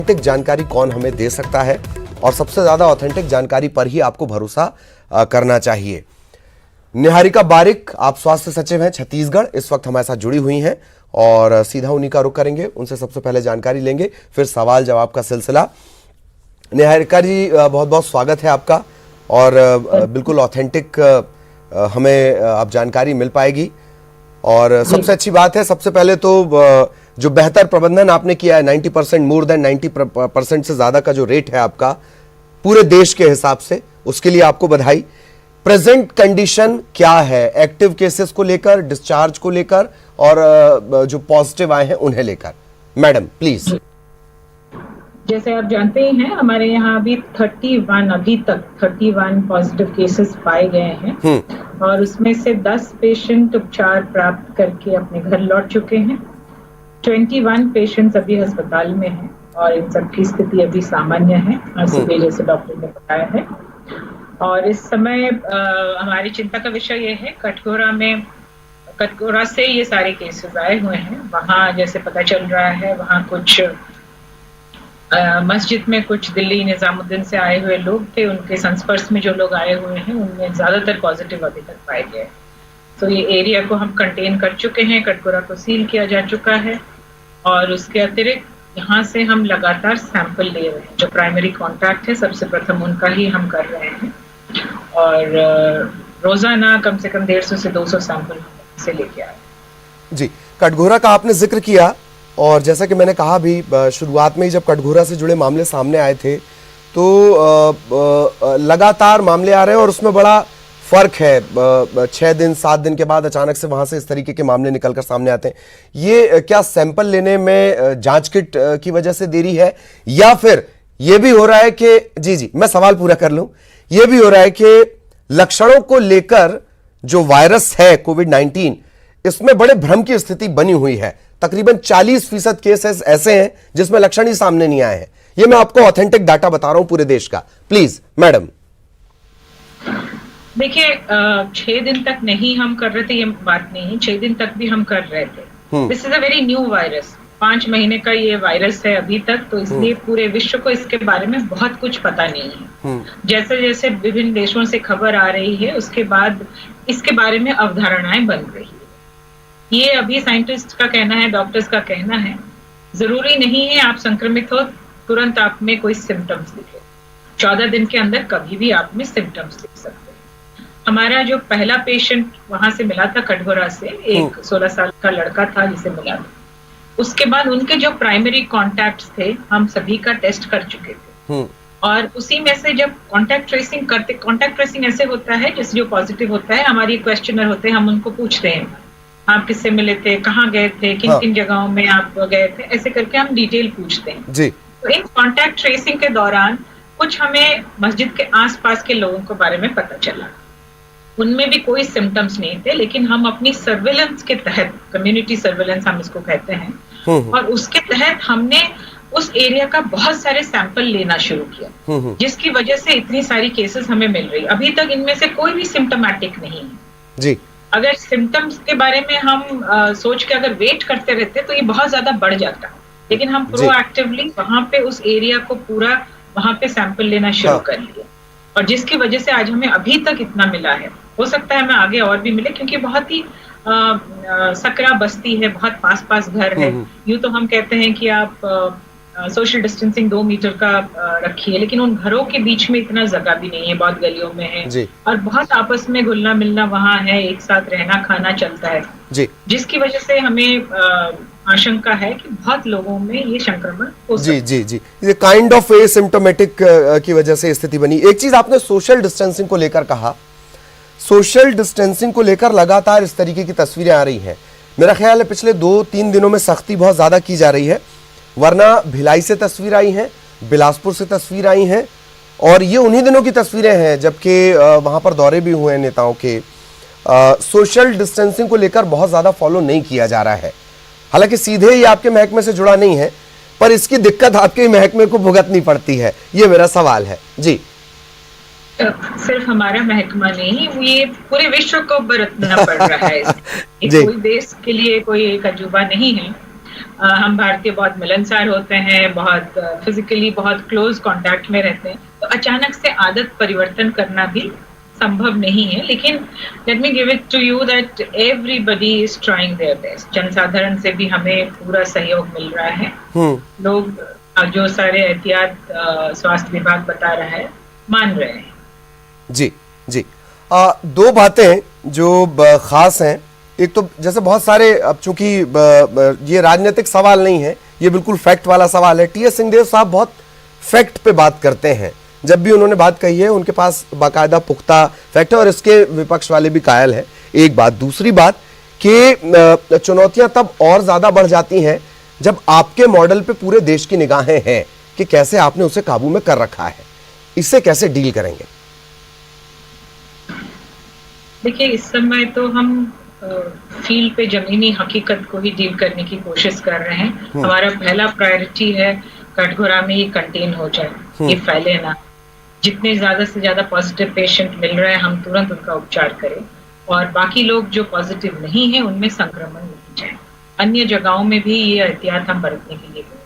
Authentic जानकारी कौन हमें दे सकता है और सबसे ज्यादा ऑथेंटिक जानकारी पर ही आपको भरोसा करना चाहिए। निहारिका बारिक, आप स्वास्थ्य सचिव हैं छत्तीसगढ़, इस वक्त हमारे साथ जुड़ी हुई हैं और सीधा उन्हीं का रुख करेंगे, उनसे सबसे पहले जानकारी लेंगे, फिर सवाल जवाब का सिलसिला। निहारिका जी, बहुत बहुत स्वागत है आपका और बिल्कुल ऑथेंटिक हमें अब जानकारी मिल पाएगी और सबसे अच्छी बात है, सबसे पहले तो जो बेहतर प्रबंधन आपने किया है, 90% मोर देन 90% से ज्यादा का जो रेट है आपका पूरे देश के हिसाब से, उसके लिए आपको बधाई। प्रेजेंट कंडीशन क्या है एक्टिव केसेस को लेकर, डिस्चार्ज को लेकर और जो पॉजिटिव आए हैं उन्हें लेकर? Madam please. जैसे आप जानते ही हैं, हमारे यहाँ अभी 31 पॉजिटिव केसेस पाए गए हैं और उसमें से 10 पेशेंट उपचार प्राप्त करके अपने घर लौट चुके हैं। 21 पेशेंट्स अभी अस्पताल में हैं और इन सबकी स्थिति अभी सामान्य है, जैसे डॉक्टर ने बताया है। और इस समय हमारी चिंता का विषय ये है, कटघोरा से ये सारे केसेस आए हुए हैं। वहाँ जैसे पता चल रहा है, वहाँ कुछ मस्जिद में कुछ दिल्ली निजामुद्दीन से आए हुए लोग थे, उनके संस्पर्श में जो लोग आए हुए हैं उनमें ज्यादातर पॉजिटिव अभी तक पाए गए। तो ये एरिया को हम कंटेन कर चुके हैं, कटघोरा को सील किया जा चुका है और उसके अतिरिक्त यहाँ से हम लगातार सैंपल ले रहे हैं। जो प्राइमरी कॉन्टैक्ट है सबसे प्रथम उनका ही हम कर रहे हैं और रोजाना कम से कम 150 से 200 सैंपल से लेके आए। जी, कटघोरा का आपने जिक्र किया और जैसा कि मैंने कहा भी शुरुआत में ही, जब कटघोरा से जुड़े मामले सामने आए थे तो लगातार मामले आ रहे हैं और उसमें बड़ा फर्क है। 6 दिन 7 दिन के बाद अचानक से वहां से इस तरीके के मामले निकलकर सामने आते हैं। ये क्या सैंपल लेने में जांच किट की वजह से देरी है या फिर ये भी हो रहा है कि जी मैं सवाल पूरा कर लूं, ये भी हो रहा है कि लक्षणों को लेकर जो वायरस है कोविड-19, इसमें बड़े भ्रम की स्थिति बनी हुई है। तकरीबन 40% केसेस ऐसे हैं जिसमें लक्षण ही सामने नहीं आए हैं। ये मैं आपको ऑथेंटिक डाटा बता रहा हूं पूरे देश का। Please madam. देखिए, 6 दिन तक नहीं हम कर रहे थे, ये बात नहीं है, 6 दिन तक भी हम कर रहे थे। This is a very new virus, 5 महीने का ये वायरस है अभी तक, तो इसलिए पूरे विश्व को इसके बारे में बहुत कुछ पता नहीं है। जैसे जैसे विभिन्न देशों से खबर आ रही है, उसके बाद इसके बारे में अवधारणाएं बन रही है। ये अभी साइंटिस्ट का कहना है, डॉक्टर्स का कहना है, जरूरी नहीं है आप संक्रमित हो तुरंत आप में कोई सिम्टम्स दिखे। 14 दिन के अंदर कभी भी आप में सिम्टम्स दिख सकते हैं। हमारा जो पहला पेशेंट वहां से मिला था कटघोरा से, एक 16 साल का लड़का था जिसे मिला था, उसके बाद उनके जो प्राइमरी कॉन्टैक्ट्स थे हम सभी का टेस्ट कर चुके थे और उसी में से जब कॉन्टैक्ट ट्रेसिंग करते, कॉन्टैक्ट ट्रेसिंग ऐसे होता है जिस जो पॉजिटिव होता है, हमारी क्वेश्चनर होते हैं, हम उनको पूछते हैं आप किससे मिले थे, कहाँ गए थे, किन किन जगहों में आप गए थे, ऐसे करके हम डिटेल पूछते हैं जी। तो इन कॉन्टैक्ट ट्रेसिंग के दौरान कुछ हमें मस्जिद के आसपास के लोगों के बारे में पता चला, उनमें भी कोई सिम्टम्स नहीं थे, लेकिन हम अपनी सर्विलेंस के तहत, कम्युनिटी सर्विलेंस हम इसको कहते हैं, और उसके तहत हमने उस एरिया का बहुत सारे सैंपल लेना शुरू किया, जिसकी वजह से इतनी सारी केसेस हमें मिल रही। अभी तक इनमें से कोई भी सिम्टोमेटिक नहीं है जी। अगर सिम्टम्स के बारे में हम सोच के अगर वेट करते रहते तो ये बहुत ज्यादा बढ़ जाता, लेकिन हम प्रोएक्टिवली वहां पे उस एरिया को पूरा वहां पे सैंपल लेना शुरू कर लिया और जिसकी वजह से आज हमें अभी तक इतना मिला है। हो सकता है हमें आगे और भी मिले, क्योंकि बहुत ही सकरा बस्ती है, बहुत पास पास घर है। यूं तो हम कहते हैं कि आप सोशल डिस्टेंसिंग 2 मीटर का रखिए, लेकिन उन घरों के बीच में इतना जगह भी नहीं है, बहुत गलियों में है और बहुत आपस में घुलना मिलना वहाँ है, एक साथ रहना खाना चलता है जी, जिसकी वजह से हमें आशंका है कि बहुत लोगों में ये संक्रमण हो सकता है। जी, ये काइंड ऑफ एसिम्प्टोमेटिक की वजह से स्थिति बनी। एक चीज आपने सोशल डिस्टेंसिंग को लेकर कहा, सोशल डिस्टेंसिंग को लेकर लगातार इस तरीके की तस्वीरें आ रही हैं। मेरा ख्याल है पिछले 2-3 दिनों में सख्ती बहुत ज्यादा की जा रही है, वरना भिलाई से तस्वीर आई हैं, बिलासपुर से तस्वीर आई हैं और ये उन्हीं दिनों की तस्वीरें हैं जबकि वहां पर दौरे भी हुए हैं नेताओं के। सोशल डिस्टेंसिंग को लेकर बहुत ज्यादा फॉलो नहीं किया जा रहा है। हालांकि सीधे ये आपके महकमे से जुड़ा नहीं है, पर इसकी दिक्कत आपके महकमे को भुगतनी पड़ती है, ये मेरा सवाल है जी। सिर्फ हमारा महकमा नहीं, ये पूरे विश्व को बरतना पड़ रहा है। कोई देश के लिए कोई एक अजूबा नहीं है। हम भारतीय बहुत मिलनसार होते हैं, बहुत फिजिकली बहुत क्लोज कांटेक्ट में रहते हैं, तो अचानक से आदत परिवर्तन करना भी संभव नहीं है। लेकिन let me give it to you that everybody is trying their best. जनसाधारण से भी हमें पूरा सहयोग मिल रहा है। लोग जो सारे एहतियात स्वास्थ्य विभाग बता रहा है मान रहे हैं। जी जी, दो बातें जो खास हैं। एक तो जैसे बहुत सारे, अब चूंकि ये राजनीतिक सवाल नहीं है, ये बिल्कुल फैक्ट वाला सवाल है। टी.एस. सिंहदेव साहब बहुत फैक्ट पे बात करते हैं। जब भी उन्होंने बात कही है उनके पास बाकायदा पुख्ता फैक्ट है, और इसके विपक्ष वाले भी कायल हैं। एक बात। दूसरी बात कि चुनौतियां तब और ज्यादा बढ़ जाती हैं जब आपके मॉडल पे पूरे देश की निगाहें हैं कि कैसे आपने उसे काबू में कर रखा है। इससे कैसे डील करेंगे? देखिए, इस समय तो हम फील्ड पे जमीनी हकीकत को ही डील करने की कोशिश कर रहे हैं। हमारा पहला प्रायोरिटी है कटघोरा में ये कंटेन हो जाए, ये फैले ना। जितने ज्यादा से ज्यादा पॉजिटिव पेशेंट मिल रहे हैं हम तुरंत उनका उपचार करें, और बाकी लोग जो पॉजिटिव नहीं है उनमें संक्रमण नहीं जाए। अन्य जगहों में भी ये एहतियात हम बरतने के लिए गए,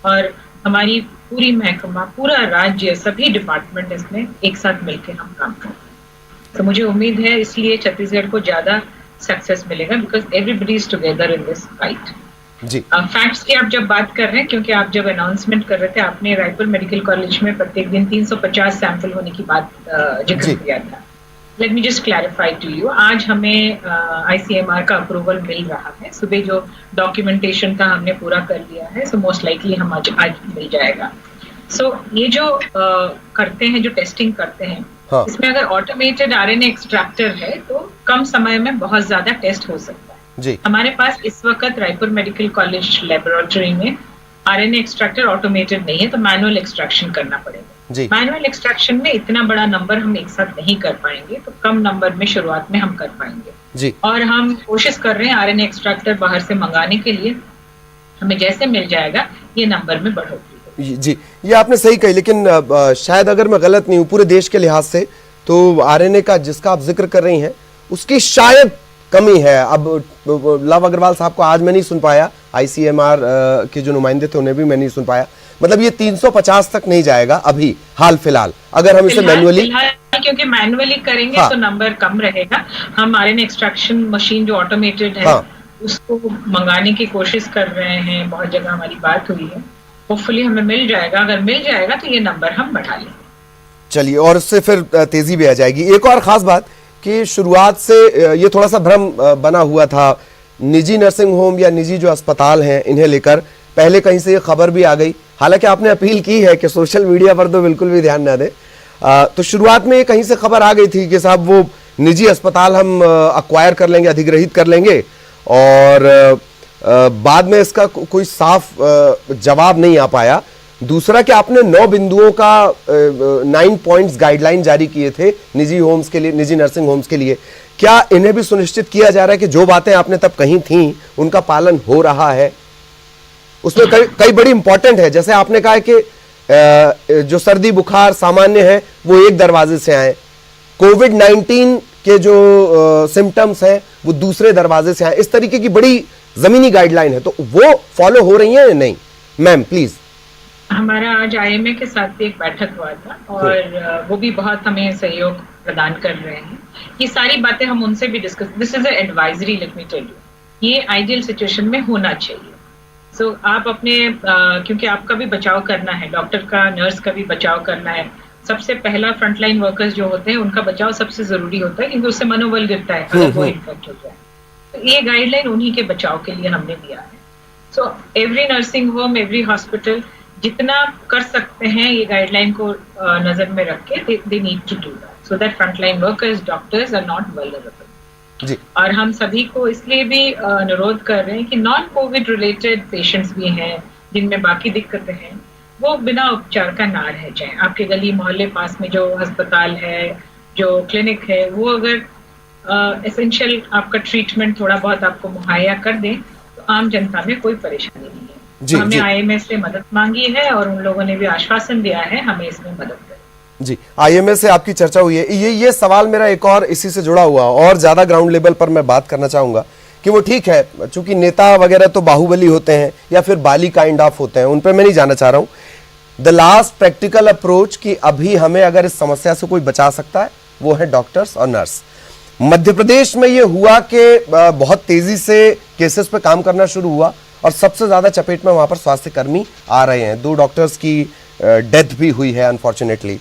और हमारी पूरी महकमा, पूरा राज्य, सभी डिपार्टमेंट इसमें एक साथ मिलकर हम काम कर रहे हैं। तो मुझे उम्मीद है इसलिए छत्तीसगढ़ को ज्यादा सक्सेस मिलेगा, because everybody is together in this fight. जी, फैक्ट्स की आप जब बात कर रहे हैं, क्योंकि आप जब अनाउंसमेंट कर रहे थे, आपने रायपुर मेडिकल कॉलेज में प्रत्येक दिन 350 सैंपल होने की बात जिक्र किया था। Let me just clarify to you, आज हमें ICMR का अप्रूवल मिल रहा है। सुबह जो डॉक्यूमेंटेशन था हमने पूरा कर लिया है, सो मोस्ट लाइकली हम आज मिल जाएगा। सो ये जो करते हैं, जो टेस्टिंग करते हैं, हाँ। इसमें अगर ऑटोमेटेड RNA एक्सट्रैक्टर है तो कम समय में बहुत ज्यादा टेस्ट हो सकता है। जी। हमारे पास इस वक्त रायपुर मेडिकल कॉलेज लेबोरेटरी में RNA एक्सट्रैक्टर ऑटोमेटेड नहीं है, तो मैनुअल एक्सट्रैक्शन करना पड़ेगा। जी। मैनुअल एक्सट्रैक्शन में इतना बड़ा नंबर हम एक साथ नहीं कर पाएंगे, तो कम नंबर में शुरुआत में हम कर पाएंगे। जी। और हम कोशिश कर रहे हैं RNA एक्सट्रैक्टर बाहर से मंगाने के लिए। हमें जैसे मिल जाएगा ये नंबर में बढ़ोतरी। जी, ये आपने सही कही, लेकिन शायद अगर मैं गलत नहीं हूं, पूरे देश के लिहाज से तो RNA का जिसका आप जिक्र कर रही हैं उसकी शायद कमी है। अब लव अग्रवाल साहब को आज मैं नहीं सुन पाया, ICMR के जो नुमाइंदे थे उन्हें भी मैं नहीं सुन पाया। मतलब ये 350 तक नहीं जाएगा अभी हाल फिलहाल, अगर हम इसे मैनुअली, क्योंकि मैनुअली करेंगे हाँ। तो नंबर कम रहेगा। हम RNA एक्सट्रैक्शन मशीन जो ऑटोमेटेड है, हाँ। उसको मंगाने की कोशिश कर रहे हैं। बहुत जगह हमारी बात हुई है, होपफुली हमें मिल जाएगा। अगर मिल जाएगा तो ये नंबर हम बढ़ा लेंगे। चलिए, और उससे फिर तेजी भी आ जाएगी। एक और खास बात कि शुरुआत से ये थोड़ा सा भ्रम बना हुआ था, निजी नर्सिंग होम या निजी जो अस्पताल हैं इन्हें लेकर पहले कहीं से ये खबर भी आ गई। हालांकि आपने अपील की है कि सोशल मीडिया पर तो बिल्कुल भी ध्यान ना दें। तो शुरुआत में ये कहीं से खबर आ गई थी कि साहब वो निजी अस्पताल हम अक्वायर कर लेंगे, अधिग्रहित कर लेंगे, और बाद में इसका कोई साफ जवाब नहीं आ पाया। दूसरा कि आपने 9 बिंदुओं का 9 पॉइंट्स गाइडलाइन जारी किए थे निजी होम्स के लिए, निजी नर्सिंग होम्स के लिए। क्या इन्हें भी सुनिश्चित किया जा रहा है कि जो बातें आपने तब कही थी उनका पालन हो रहा है? उसमें कई बड़ी इंपॉर्टेंट है, जैसे आपने कहा कि जो सर्दी बुखार सामान्य है वो एक दरवाजे से आए, कोविड-19 के जो सिम्टम्स हैं वो दूसरे दरवाजे से आए। इस तरीके की बड़ी जमीनी गाइडलाइन है, तो वो फॉलो हो रही है या नहीं? Ma'am please. हमारा आज IMA के साथ भी एक बैठक हुआ था, और वो भी बहुत हमें सहयोग प्रदान कर रहे हैं। ये सारी बातें हम उनसे भी discuss, this is advisory, let me tell you, ये आइडियल सिचुएशन में होना चाहिए। सो आप अपने क्योंकि आपका भी बचाव करना है, डॉक्टर का, नर्स का भी बचाव करना है। सबसे पहला फ्रंटलाइन वर्कर्स जो होते हैं उनका बचाव सबसे जरूरी होता है, क्योंकि उससे मनोबल गिरता है अगर वो इन्फेक्ट हो जाए। तो ये गाइडलाइन उन्हीं के बचाव के लिए हमने दिया है। So every nursing home, every hospital जितना कर सकते हैं ये गाइडलाइन को नजर में रख के they need to do that, so that frontline workers, doctors are not vulnerable. जी। और हम सभी को इसलिए भी अनुरोध कर रहे हैं कि नॉन कोविड रिलेटेड पेशेंट्स भी हैं जिनमें बाकी दिक्कतें हैं, वो बिना उपचार का ना रह जाएं। आपके गली मोहल्ले पास में जो अस्पताल है, जो क्लिनिक है, वो अगर एसेंशियल आपका ट्रीटमेंट थोड़ा बहुत आपको मुहैया कर दें तो आम जनता में कोई परेशानी नहीं है। जी, हमने जी। IMA से मदद मांगी है और उन लोगों ने भी आश्वासन दिया है हमें इसमें मदद करें। जी, IMA से आपकी चर्चा हुई है। ये सवाल मेरा एक और इसी से जुड़ा हुआ और ज्यादा ग्राउंड लेवल पर मैं बात करना चाहूंगा कि वो ठीक है, चूंकि नेता वगैरह तो बाहुबली होते हैं या फिर बाली काइंड ऑफ होते हैं, उन पर मैं नहीं जाना चाह रहा हूं। द लास्ट प्रैक्टिकल अप्रोच कि अभी हमें अगर इस समस्या से कोई बचा सकता है वो है डॉक्टर्स और नर्स। मध्य प्रदेश में ये हुआ कि बहुत तेजी से केसेस पे काम करना शुरू हुआ और सबसे ज्यादा चपेट में वहां पर स्वास्थ्य कर्मी आ रहे हैं। 2 डॉक्टर्स की डेथ भी हुई है अनफॉर्चुनेटली।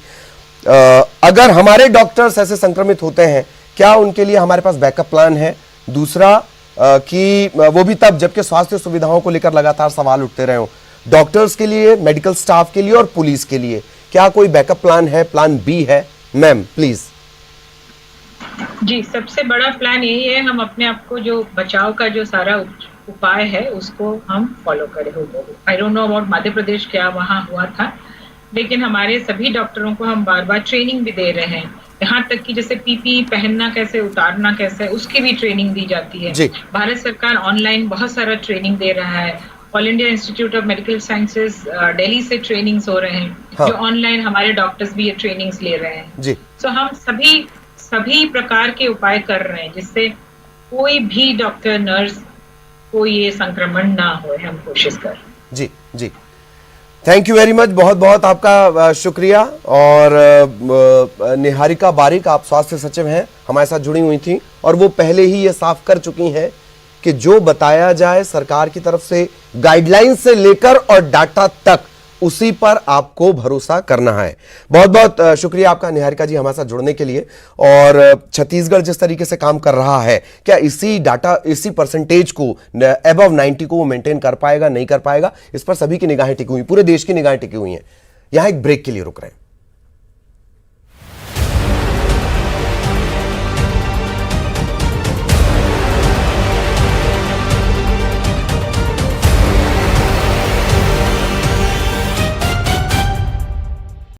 अगर हमारे डॉक्टर्स ऐसे संक्रमित होते हैं, क्या उनके लिए हमारे पास बैकअप प्लान है? दूसरा कि वो भी तब जबकि स्वास्थ्य सुविधाओं को लेकर लगातार सवाल उठते रहे हो, डॉक्टर्स के लिए, मेडिकल स्टाफ के लिए और पुलिस के लिए क्या कोई बैकअप प्लान है, प्लान बी है? Ma'am please. जी, सबसे बड़ा प्लान यही है, हम अपने आप को जो बचाव का जो सारा उपाय है उसको हम फॉलो करें। I don't know about Madhya Pradesh क्या वहाँ हुआ था, लेकिन हमारे सभी डॉक्टरों को हम बार बार ट्रेनिंग भी दे रहे हैं। यहाँ तक कि जैसे पीपी पहनना कैसे, उतारना कैसे, उसकी भी ट्रेनिंग दी जाती है। भारत सरकार ऑनलाइन बहुत सारा ट्रेनिंग दे रहा है। All India institute of medical sciences Delhi से ट्रेनिंग्स हो रहे हैं, हाँ। जो ऑनलाइन हमारे डॉक्टर्स भी ये ट्रेनिंग्स ले रहे हैं जी। तो हम सभी प्रकार के उपाय कर रहे हैं जिससे कोई भी डॉक्टर नर्स को ये संक्रमण ना हो, हम कोशिश कर रहे हैं। जी जी, थैंक यू वेरी मच, बहुत बहुत आपका शुक्रिया। और निहारिका बारिक, आप स्वास्थ्य सचिव हैं, हमारे साथ जुड़ी हुई थी और वो पहले ही ये साफ कर चुकी हैं कि जो बताया जाए सरकार की तरफ से, गाइडलाइन से लेकर और डाटा तक, उसी पर आपको भरोसा करना है। बहुत बहुत शुक्रिया आपका निहारिका जी हमारे साथ जुड़ने के लिए। और छत्तीसगढ़ जिस तरीके से काम कर रहा है, क्या इसी डाटा, इसी परसेंटेज को, अबव 90 को वो मेंटेन कर पाएगा, नहीं कर पाएगा, इस पर सभी की निगाहें टिकी हुई, पूरे देश की निगाहें टिकी हुई हैं। यहां एक ब्रेक के लिए रुक रहे हैं।